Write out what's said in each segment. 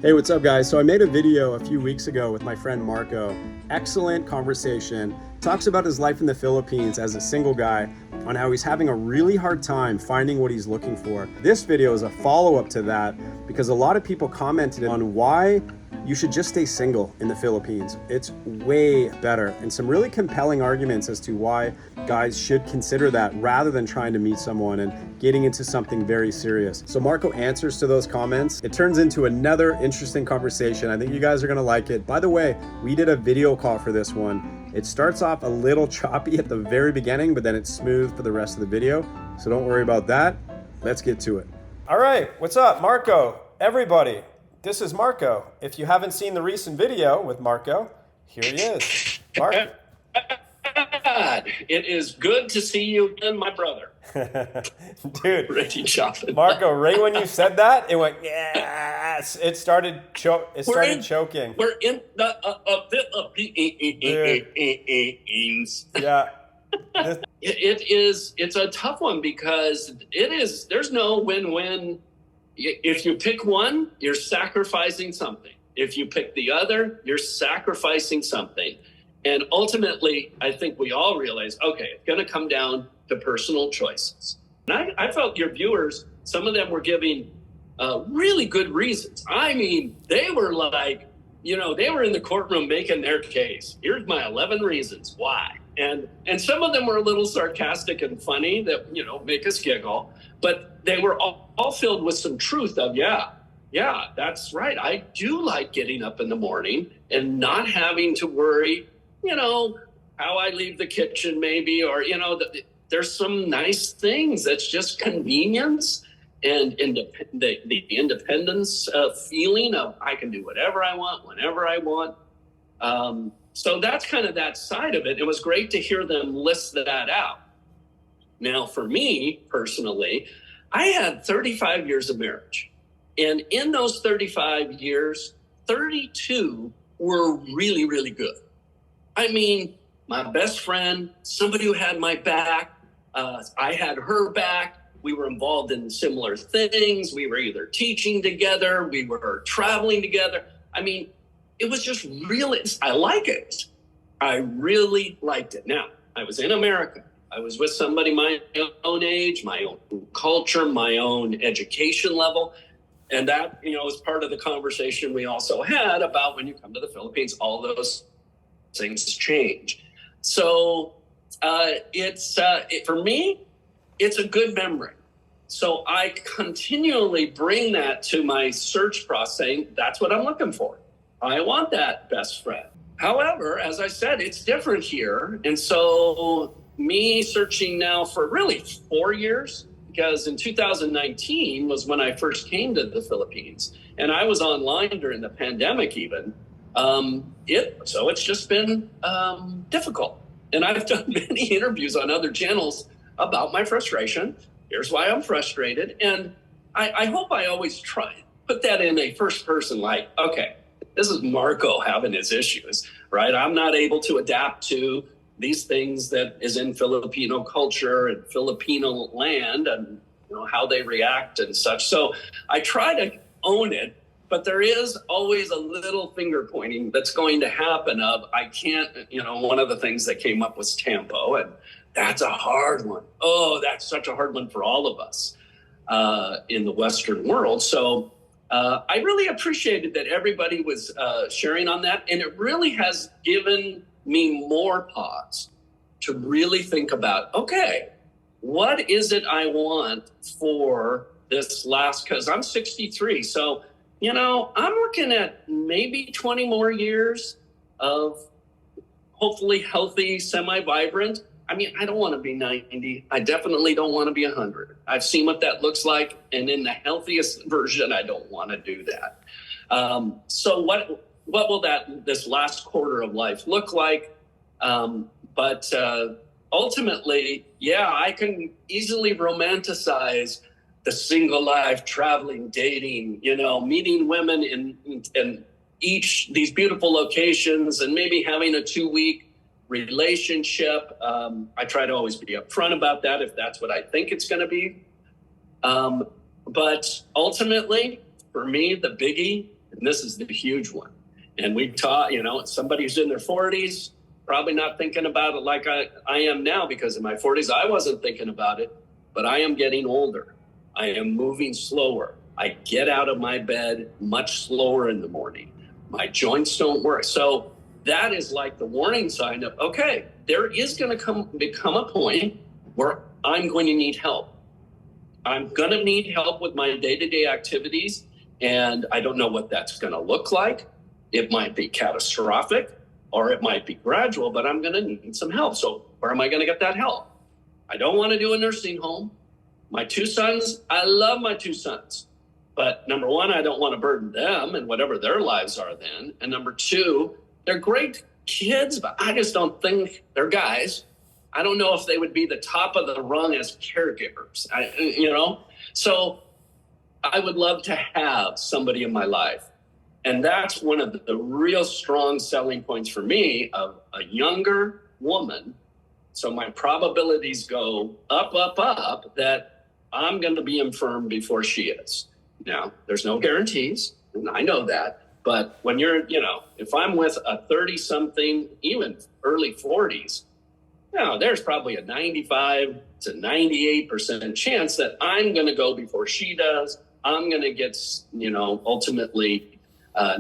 Hey, what's up guys? So I made a video a few weeks ago with my friend Marco. Excellent conversation. Talks about his life in the Philippines as a single guy, on how he's having a really hard time finding what he's looking for. This video is a follow-up to that because a lot of people commented on why you should just stay single in the Philippines. It's way better, and some really compelling arguments as to why guys should consider that rather than trying to meet someone and getting into something very serious. So Marco answers to those comments. It turns into another interesting conversation. I think you guys are gonna like it. By the way, we did a video call for this one. It starts off a little choppy at the very beginning, but then it's smooth for the rest of the video. So don't worry about that. Let's get to it. All right, what's up, Marco? Everybody. This is Marco. If you haven't seen the recent video with Marco, here he is. Mark. It is good to see you again, my brother. Dude, Ricky Choppin. Marco, right when you said that, it went, yes. It started choking. We're in the Philippines. Yeah. It's a tough one because there's no win-win. If you pick one, you're sacrificing something. If you pick the other, you're sacrificing something. And ultimately, I think we all realize, okay, it's going to come down to personal choices. And I felt your viewers, some of them were giving really good reasons. I mean, they were like, they were in the courtroom making their case. Here's my 11 reasons why. And some of them were a little sarcastic and funny that, make us giggle. But they were all filled with some truth of, yeah, that's right. I do like getting up in the morning and not having to worry, how I leave the kitchen maybe, or, there's some nice things that's just convenience and the independence feeling of I can do whatever I want, whenever I want. So that's kind of that side of it. It was great to hear them list that out. Now, for me personally, I had 35 years of marriage. And in those 35 years, 32 were really, really good. I mean, my best friend, somebody who had my back, I had her back. We were involved in similar things. We were either teaching together, we were traveling together. I mean, it was just really, I like it. I really liked it. Now, I was in America. I was with somebody my own age, my own culture, my own education level. And that, is part of the conversation we also had about when you come to the Philippines, all those things change. So for me, it's a good memory. So I continually bring that to my search process, saying that's what I'm looking for. I want that best friend. However, as I said, it's different here. And so me searching now for really 4 years, because in 2019 was when I first came to the Philippines, and I was online during the pandemic even. So it's just been difficult. And I've done many interviews on other channels about my frustration. Here's why I'm frustrated. And I hope I always try put that in a first person, like, okay, this is Marco having his issues, right? I'm not able to adapt to these things that is in Filipino culture and Filipino land and how they react and such. So I try to own it, but there is always a little finger pointing that's going to happen of I can't, one of the things that came up was tempo, and that's a hard one. Oh, that's such a hard one for all of us in the Western world. So I really appreciated that everybody was sharing on that, and it really has given me more pause to really think about, okay, what is it I want for this because I'm 63. So, I'm looking at maybe 20 more years of hopefully healthy, semi-vibrant. I mean, I don't want to be 90. I definitely don't want to be 100. I've seen what that looks like. And in the healthiest version, I don't want to do that. So what will this last quarter of life look like? But ultimately, I can easily romanticize the single life, traveling, dating, meeting women in these beautiful locations and maybe having a 2-week relationship. I try to always be upfront about that if that's what I think it's going to be. But ultimately, for me, the biggie And this is the huge one. And we taught, somebody who's in their 40s, probably not thinking about it like I am now, because in my 40s, I wasn't thinking about it, but I am getting older. I am moving slower. I get out of my bed much slower in the morning. My joints don't work. So that is like the warning sign of, okay, there is going to become a point where I'm going to need help. I'm going to need help with my day-to-day activities, and I don't know what that's going to look like. It might be catastrophic, or it might be gradual, but I'm going to need some help. So where am I going to get that help? I don't want to do a nursing home. My two sons, I love my two sons. But number one, I don't want to burden them and whatever their lives are then. And number two, they're great kids, but I just don't think they're guys. I don't know if they would be the top of the rung as caregivers, So I would love to have somebody in my life. And that's one of the real strong selling points for me of a younger woman. So my probabilities go up, that I'm going to be infirm before she is. Now, there's no guarantees, and I know that. But when you're, if I'm with a 30-something, even early 40s, there's probably a 95 to 98% chance that I'm going to go before she does. I'm going to get, ultimately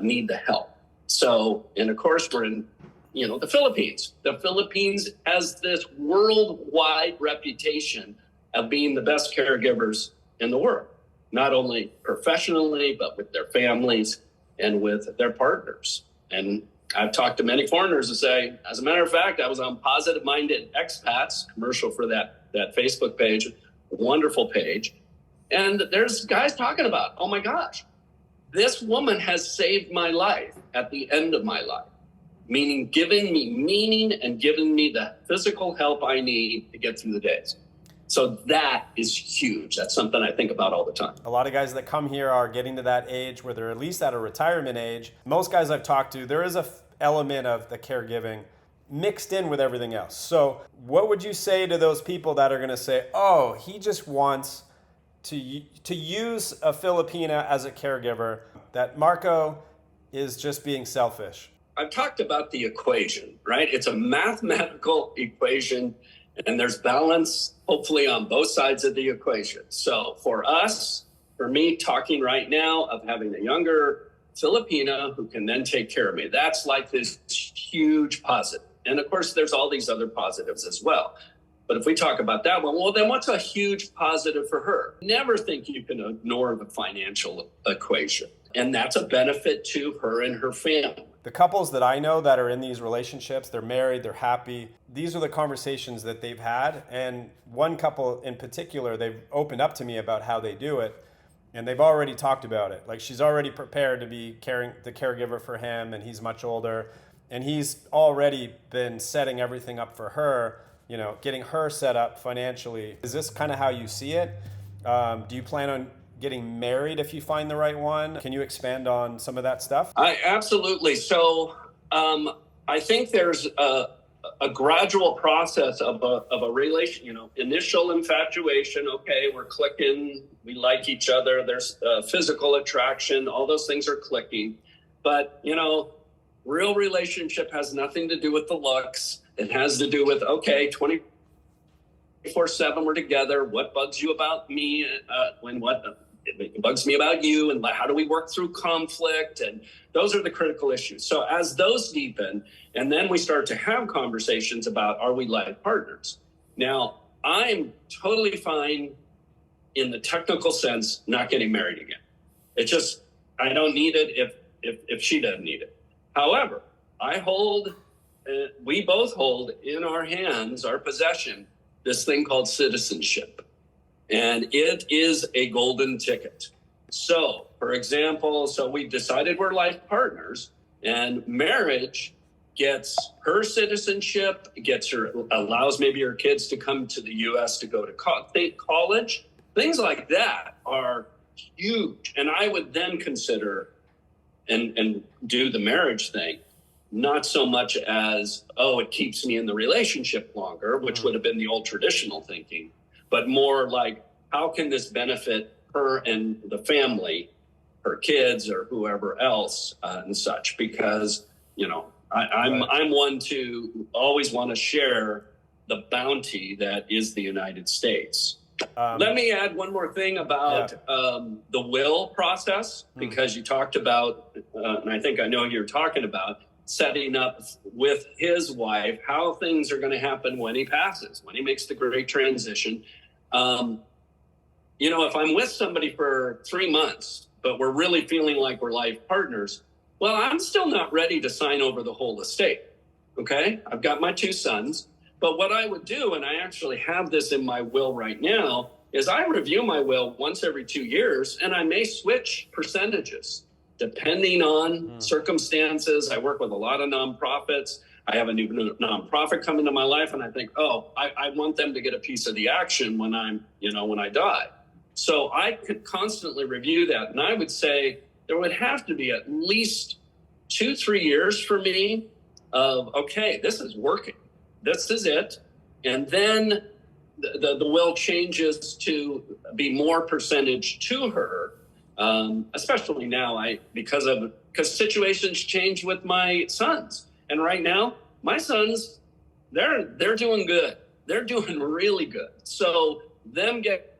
need the help. So, and of course, we're in, the Philippines. The Philippines has this worldwide reputation of being the best caregivers in the world, not only professionally, but with their families and with their partners. And I've talked to many foreigners who say, as a matter of fact, I was on Positive Minded Expats, commercial for that Facebook page, wonderful page. And there's guys talking about, oh my gosh, this woman has saved my life at the end of my life, meaning giving me meaning and giving me the physical help I need to get through the days. So that is huge. That's something I think about all the time. A lot of guys that come here are getting to that age where they're at least at a retirement age. Most guys I've talked to, there is a element of the caregiving mixed in with everything else. So what would you say to those people that are going to say, oh, he just wants to use a Filipina as a caregiver, that Marco is just being selfish? I've talked about the equation, right? It's a mathematical equation, and there's balance, hopefully, on both sides of the equation. So for us, for me, talking right now of having a younger Filipina who can then take care of me, that's like this huge positive. And of course, there's all these other positives as well. But if we talk about that one, well, then what's a huge positive for her? Never think you can ignore the financial equation. And that's a benefit to her and her family. The couples that I know that are in these relationships, they're married, they're happy. These are the conversations that they've had. And one couple in particular, they've opened up to me about how they do it. And they've already talked about it. Like, she's already prepared to be the caregiver for him, and he's much older. And he's already been setting everything up for her, getting her set up financially. Is this kind of how you see it? Do you plan on getting married if you find the right one? Can you expand on some of that stuff? Absolutely. So I think there's a gradual process of a relation, initial infatuation. Okay, we're clicking, we like each other. There's physical attraction. All those things are clicking. But, real relationship has nothing to do with the looks. It has to do with, okay, 24/7 we're together. What bugs you about me? It bugs me about you, and how do we work through conflict? And those are the critical issues. So as those deepen, and then we start to have conversations about, are we life partners? Now, I'm totally fine in the technical sense, not getting married again. It's just, I don't need it if she doesn't need it. However, we both hold in our hands, our possession, this thing called citizenship. And it is a golden ticket. So, for example, we decided we're life partners, and marriage gets her citizenship, allows maybe her kids to come to the U.S. to go to college. Things like that are huge. And I would then consider and do the marriage thing, not so much as, it keeps me in the relationship longer, which would have been the old traditional thinking, but more like, how can this benefit her and the family her kids or whoever else and such, because, I'm one to always want to share the bounty that is the United States. Let me add one more thing about the will process, because you talked about, and I think I know you're talking about, setting up with his wife how things are going to happen when he passes, when he makes the great transition. If I'm with somebody for 3 months, but we're really feeling like we're life partners, well, I'm still not ready to sign over the whole estate. Okay. I've got my 2 sons. But what I would do, and I actually have this in my will right now, is I review my will once every 2 years, and I may switch percentages depending on circumstances. I work with a lot of nonprofits. I have a new nonprofit come into my life, and I think, I want them to get a piece of the action when when I die. So I could constantly review that. And I would say there would have to be at least 2-3 years for me of, okay, this is working. This is it. And then the will changes to be more percentage to her, especially now because situations change with my sons. And right now, my sons, they're doing good. They're doing really good. So them getting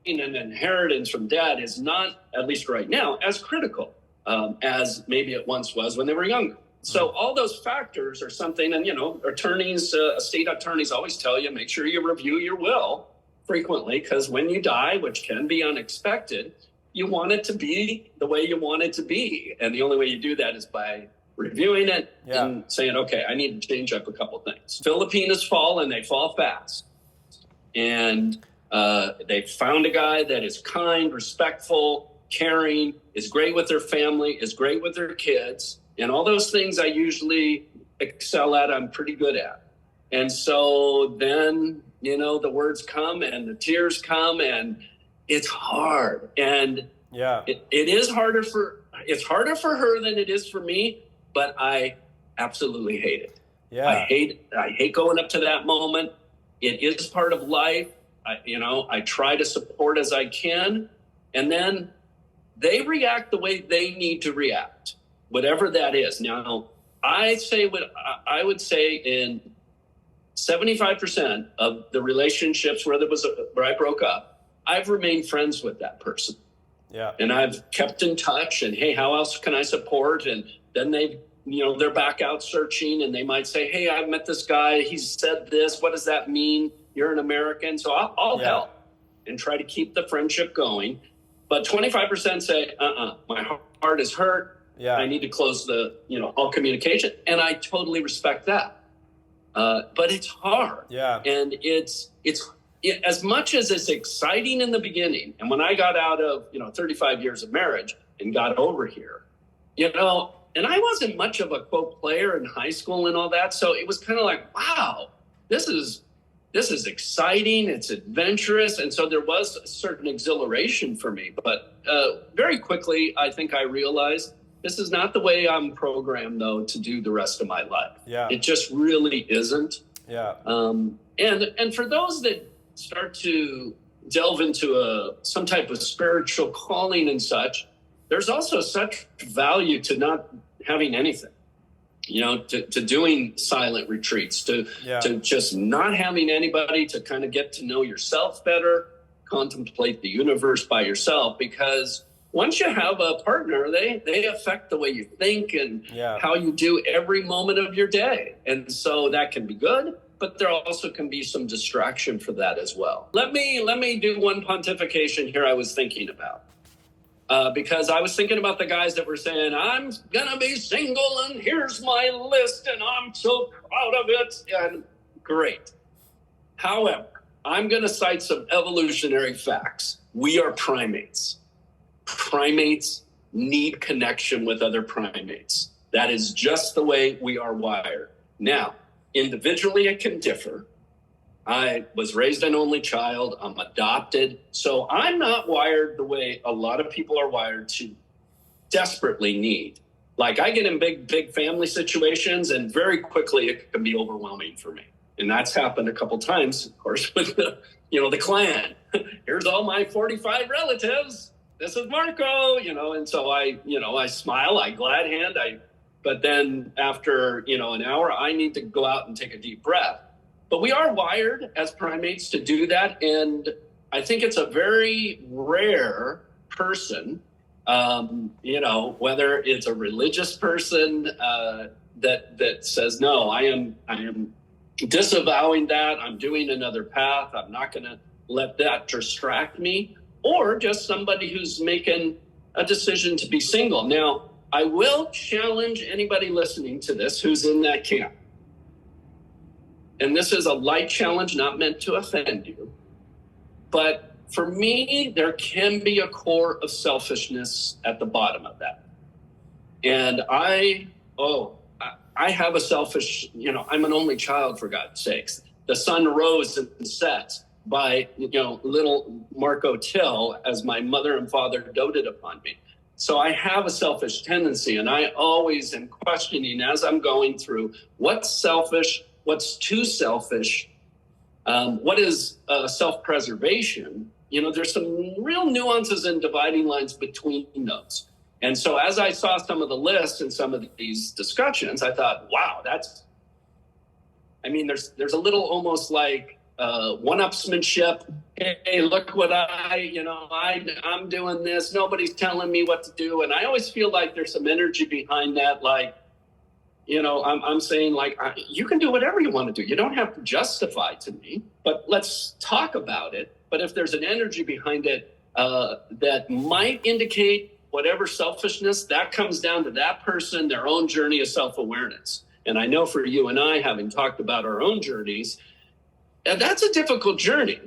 an inheritance from dad is not, at least right now, as critical as maybe it once was when they were younger. So all those factors are something, and attorneys, estate attorneys always tell you, make sure you review your will frequently, because when you die, which can be unexpected, you want it to be the way you want it to be. And the only way you do that is by reviewing it and saying, okay, I need to change up a couple things. Filipinas fall, and they fall fast. And they found a guy that is kind, respectful, caring, is great with their family, is great with their kids. And all those things I usually excel at, I'm pretty good at. And so then, the words come and the tears come, and it's hard. And it's harder for her than it is for me, but I absolutely hate it. Yeah. I hate going up to that moment. It is part of life. I try to support as I can, and then they react the way they need to react, whatever that is. Now, I would say in 75% of the relationships where I broke up, I've remained friends with that person. Yeah. And I've kept in touch, and hey, how else can I support? And then they're back out searching, and they might say, hey, I've met this guy. He's said this. What does that mean? You're an American. So I'll help and try to keep the friendship going. But 25% say, my heart is hurt. Yeah. I need to close all communication. And I totally respect that. But it's hard. Yeah. And it's as much as it's exciting in the beginning. And when I got out of, 35 years of marriage and got over here, and I wasn't much of a quote player in high school and all that. So it was kind of like, wow, this is exciting. It's adventurous. And so there was a certain exhilaration for me. But very quickly, I think I realized this is not the way I'm programmed, though, to do the rest of my life. Yeah. It just really isn't. Yeah. And for those that start to delve into some type of spiritual calling and such, there's also such value to not having anything. To doing silent retreats, to just not having anybody, to kind of get to know yourself better, contemplate the universe by yourself, because once you have a partner, they affect the way you think and how you do every moment of your day. And so that can be good, but there also can be some distraction for that as well. Let me do one pontification here I was thinking about. Because I was thinking about the guys that were saying, I'm going to be single and here's my list and I'm so proud of it. And great. However, I'm going to cite some evolutionary facts. We are primates. Primates need connection with other primates. That is just the way we are wired. Now, individually, it can differ. I was raised an only child. I'm adopted. So I'm not wired the way a lot of people are wired to desperately need. Like I get in big family situations and very quickly it can be overwhelming for me. And that's happened a couple times, of course, with the clan. Here's all my 45 relatives. this is Marco, and so I smile, I glad hand, but then after, an hour, I need to go out and take a deep breath. But we are wired as primates to do that. And I think it's a very rare person, whether it's a religious person that says, no, I am disavowing that. I'm doing another path. I'm not going to let that distract me, or just somebody who's making a decision to be single. Now, I will challenge anybody listening to this who's in that camp. And this is a light challenge, not meant to offend you. But for me, there can be a core of selfishness at the bottom of that. And I have a selfish, I'm an only child, for God's sakes. The sun rose and set by, little Marco Till as my mother and father doted upon me. So I have a selfish tendency, and I always am questioning as I'm going through what's selfish, what's too selfish, what is self-preservation. There's some real nuances and dividing lines between those. And so as I saw some of the lists and some of these discussions, I thought, wow, there's a little almost like one-upsmanship. Hey, look what I'm doing this. Nobody's telling me what to do. And I always feel like there's some energy behind that. Like, I'm saying, like, you can do whatever you want to do. You don't have to justify to me, but let's talk about it. But if there's an energy behind it that might indicate whatever selfishness, that comes down to that person, their own journey of self-awareness. And I know for you and I, having talked about our own journeys, that's a difficult journey,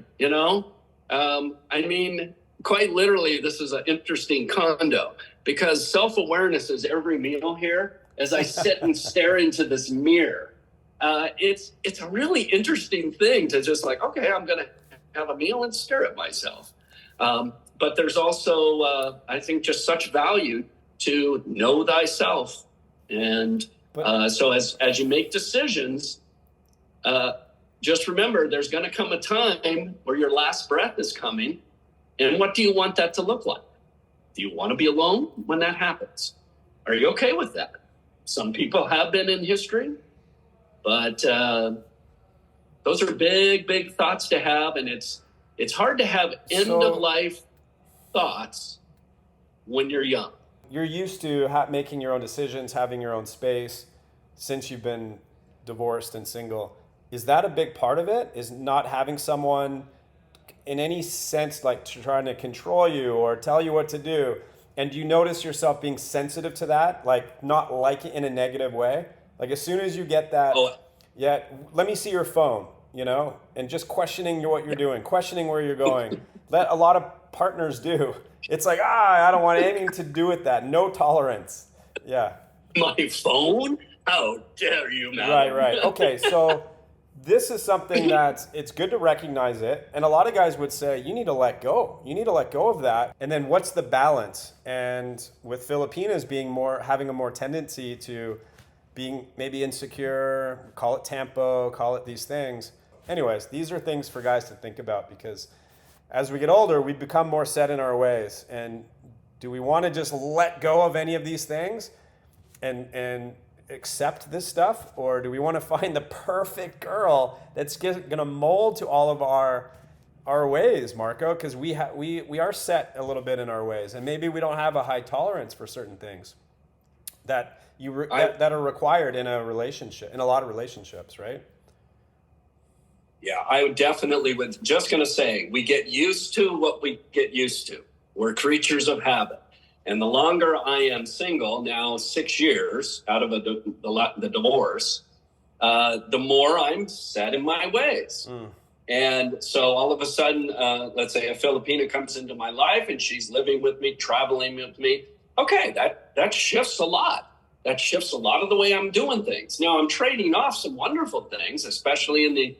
quite literally, this is an interesting condo, because self-awareness is every meal here. As I sit and stare into this mirror, it's a really interesting thing to just like, okay, I'm going to have a meal and stare at myself. But there's also, I think, just such value to know thyself. And so as you make decisions, just remember, there's going to come a time where your last breath is coming. And what do you want that to look like? Do you want to be alone when that happens? Are you okay with that? Some people have been in history, but those are big, big thoughts to have. And it's hard to have end-of-life thoughts when you're young. You're used to making your own decisions, having your own space since you've been divorced and single. Is that a big part of it? Is not having someone in any sense like trying to control you or tell you what to do? And do you notice yourself being sensitive to that, like not liking it in a negative way? Like as soon as you get that, let me see your phone, and just questioning what you're doing, questioning where you're going. That a lot of partners do. It's like, I don't want anything to do with that. No tolerance. Yeah. My phone? How dare you, man? Right. Okay, so this is something it's good to recognize it. And a lot of guys would say, you need to let go. You need to let go of that. And then what's the balance? And with Filipinas having a more tendency to being maybe insecure, call it tempo, call it these things. Anyways, these are things for guys to think about, because as we get older, we become more set in our ways. And do we want to just let go of any of these things and accept this stuff, or do we want to find the perfect girl that's going to mold to all of our ways, Marco? Because we are set a little bit in our ways, and maybe we don't have a high tolerance for certain things that that are required in a relationship, in a lot of relationships, right? Yeah, I definitely would. Just going to say, we get used to what we get used to. We're creatures of habit. And the longer I am single, now 6 years out of the divorce, the more I'm set in my ways. And so all of a sudden, let's say a Filipina comes into my life and she's living with me, traveling with me. Okay, that shifts a lot. That shifts a lot of the way I'm doing things. Now I'm trading off some wonderful things, especially in the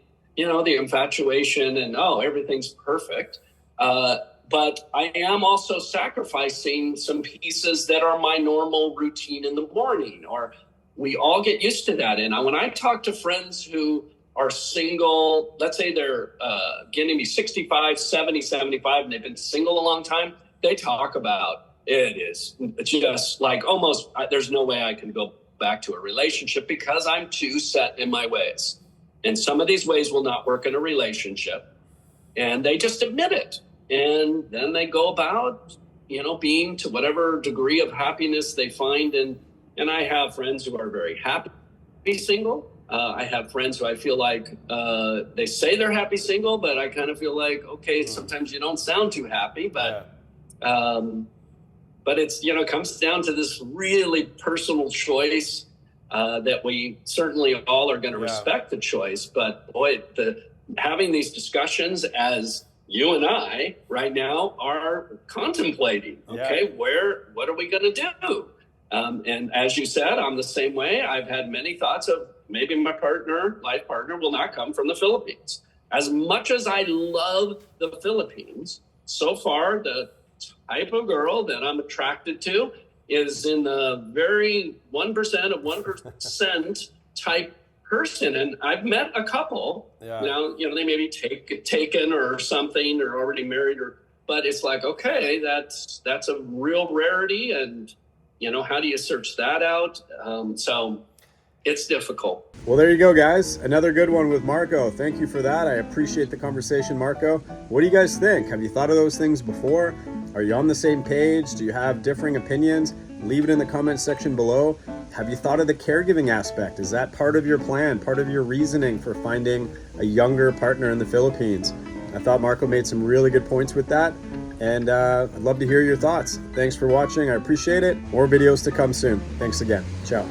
infatuation and, everything's perfect. But I am also sacrificing some pieces that are my normal routine in the morning, or we all get used to that. And when I talk to friends who are single, let's say they're getting to be 65, 70, 75, and they've been single a long time, they talk about it is just like almost, there's no way I can go back to a relationship because I'm too set in my ways. And some of these ways will not work in a relationship. And they just admit it. And then they go about, being to whatever degree of happiness they find. And I have friends who are very happy single. I have friends who I feel like they say they're happy single, but I kind of feel like, okay, sometimes you don't sound too happy. But it's, comes down to this really personal choice that we certainly all are going to respect the choice. But boy, having these discussions as you and I right now are contemplating, okay, what are we going to do? And as you said, I'm the same way. I've had many thoughts of maybe my life partner will not come from the Philippines. As much as I love the Philippines, so far, the type of girl that I'm attracted to is in the very 1% of 1% type person. And I've met a couple now, they may be taken or something or already married, but it's like, okay, that's a real rarity. And, how do you search that out? So it's difficult. Well, there you go, guys. Another good one with Marco. Thank you for that. I appreciate the conversation, Marco. What do you guys think? Have you thought of those things before? Are you on the same page? Do you have differing opinions? Leave it in the comment section below. Have you thought of the caregiving aspect? Is that part of your plan, part of your reasoning for finding a younger partner in the Philippines? I thought Marco made some really good points with that. And I'd love to hear your thoughts. Thanks for watching. I appreciate it. More videos to come soon. Thanks again. Ciao.